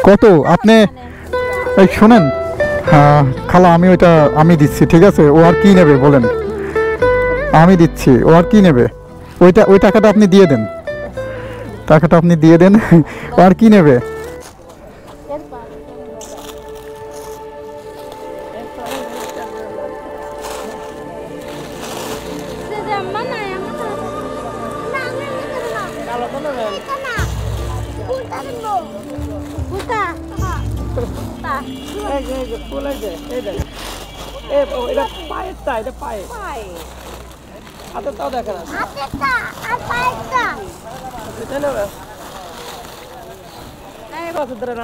কত আপনি এই শোনেন, খালা আমি দিচ্ছি, ঠিক আছে? ও আর কি নেবে বলেন? আমি দিচ্ছি, ও আর কি নেবে? ওই টাকাটা আপনি দিয়ে দেন, টাকাটা আপনি দিয়ে দেন। ও আর কি নেবে?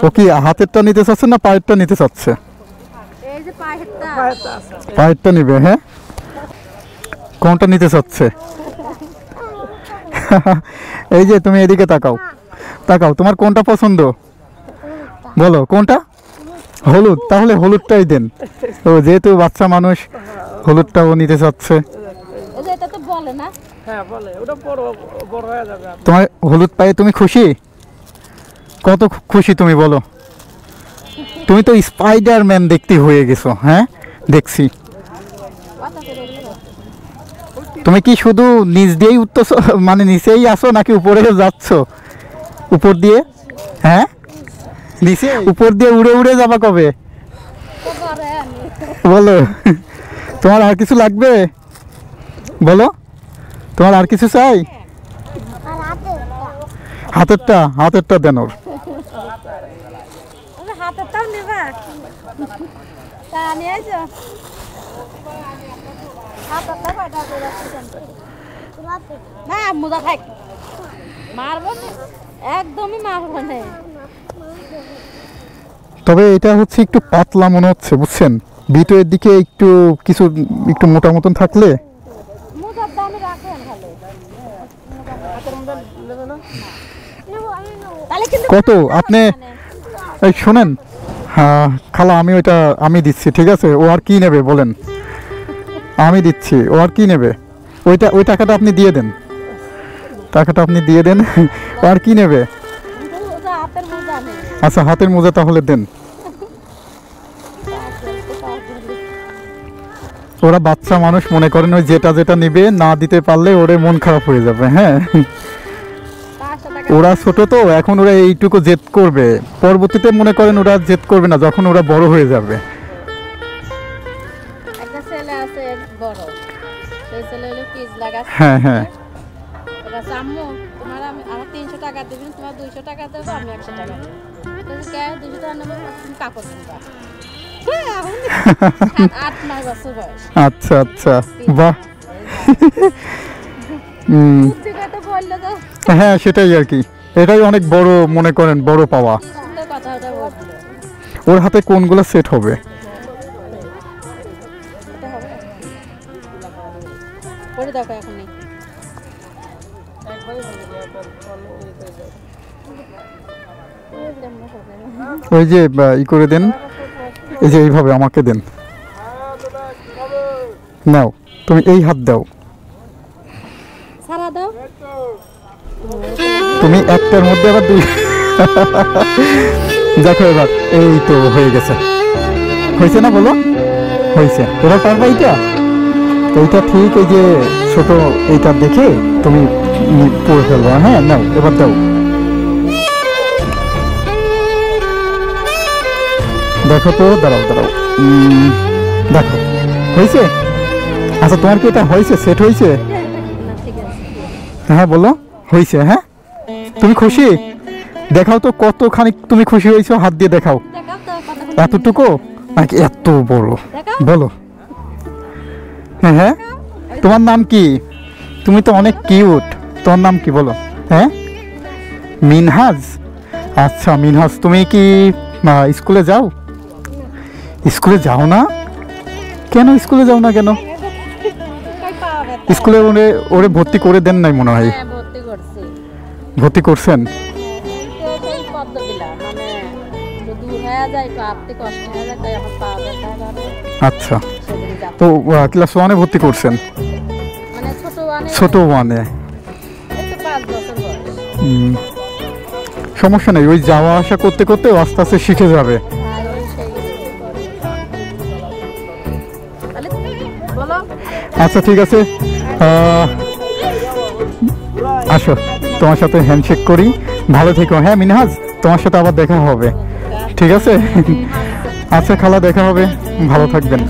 ও কি হাতেরটা নিতে চাচ্ছে না পায়েরটা নিতে চাচ্ছে? পায়েরটা নিবে। হ্যাঁ, কোনটা নিতে চাচ্ছে? এই যে তুমি এদিকে তাকাও, তাকাও, তোমার কোনটা পছন্দ বলো? কোনটা? হলুদ? তাহলে হলুদটাই দেন। ও যেহেতু বাচ্চা মানুষ, হলুদটাও নিতে চাচ্ছে। তোমার হলুদ পায়ে তুমি খুশি? কত খুশি তুমি বলো? তুমি তো স্পাইডারম্যান দেখতে হয়ে গেছো। হ্যাঁ, দেখছি। তুমি কি শুধু নিচ দিয়েই উঠতেছো, মানে নিচেই আসো নাকি উপরে যাচ্ছ? উপর দিয়ে? হ্যাঁ, নিচে উপর দিয়ে উড়ে উড়ে যাবা কবে বলো? তোমার আর কিছু লাগবে বলো? তোমার আর কিছু চাই? হাতেরটা দেন ওর। তবে এটা হচ্ছে একটু পাতলা মনে হচ্ছে, বুঝছেন? ভিতরের দিকে একটু মোটা মতন থাকলে। কত আপনি এই শোনেন, খালা আমি দিচ্ছি, ঠিক আছে? ও আর কি নেবে বলেন? আমি দিচ্ছি, ও আর কি নেবে? ওই টাকাটা আপনি দিয়ে দেন, টাকাটা আপনি দিয়ে দেন। ও আর কি নেবে? আচ্ছা, হাতের মোজা তাহলে দেন। ওরা বাচ্চা মানুষ, মনে করেন ওই যেটা নিবে না দিতে পারলে ওরে মন খারাপ হয়ে যাবে। হ্যাঁ, ওরা ছোট তো, এখন ওরা এইটুকু জেদ করবে, পরবর্তীতে মনে করেন ওরা জেদ করবে না যখন ওরা বড় হয়ে যাবে। হ্যাঁ হ্যাঁ, আচ্ছা আচ্ছা, বাহ। হ্যাঁ, সেটাই আর কি, এটাই অনেক বড়, মনে করেন বড় পাওয়া। ওর হাতে কোনগুলো সেট হবে? ওই যে ই করে দেন, এই যে এইভাবে আমাকে দেন। নাও, তুমি এই হাত দাও, তুমি একটার মধ্যে আবার দুই। দেখো এবার, এই তো হয়ে গেছে, হয়েছে না বলো? হয়েছে। এবার পারবা এইটা ঠিক, এই যে ছোট এইটা দেখে তুমি পরে ফেলবা। হ্যাঁ, নাও এবার দাও। দেখো তো, দাঁড়াও, দেখো হয়েছে। আচ্ছা, তোমার কি এটা হয়েছে, সেট হয়েছে? হ্যাঁ বলো, হয়েছে। হ্যাঁ, তুমি খুশি? দেখাও তো কতখানি তুমি খুশি হয়েছো, হাত দিয়ে দেখাও। এতটুকু নাকি এত বড় বলো? হ্যাঁ, তোমার নাম কি? তুমি তো অনেক কিউট, তোমার নাম কি বলো? হ্যাঁ, মিনহাজ। আচ্ছা মিনহাজ, তুমি কি স্কুলে যাও? স্কুলে যাও না কেন? স্কুলে যাও না কেন? স্কুলে ওরে ভর্তি করে দেন নাই মনে হয়? ভর্তি করছেন? আচ্ছা, তো ক্লাস 1-এ ভর্তি করছেন? ছোট 1-এ। সমস্যা নেই, ওই যাওয়া আসা করতে করতে ও আস্তে আস্তে শিখে যাবে। আচ্ছা ঠিক আছে, আসো তোমার সাথে হ্যান্ডশেক করি। ভালো থেকো। হ্যাঁ মিনহাজ, তোমার সাথে আবার দেখা হবে, ঠিক আছে? আচ্ছা খালা, দেখা হবে, ভালো থাকবেন।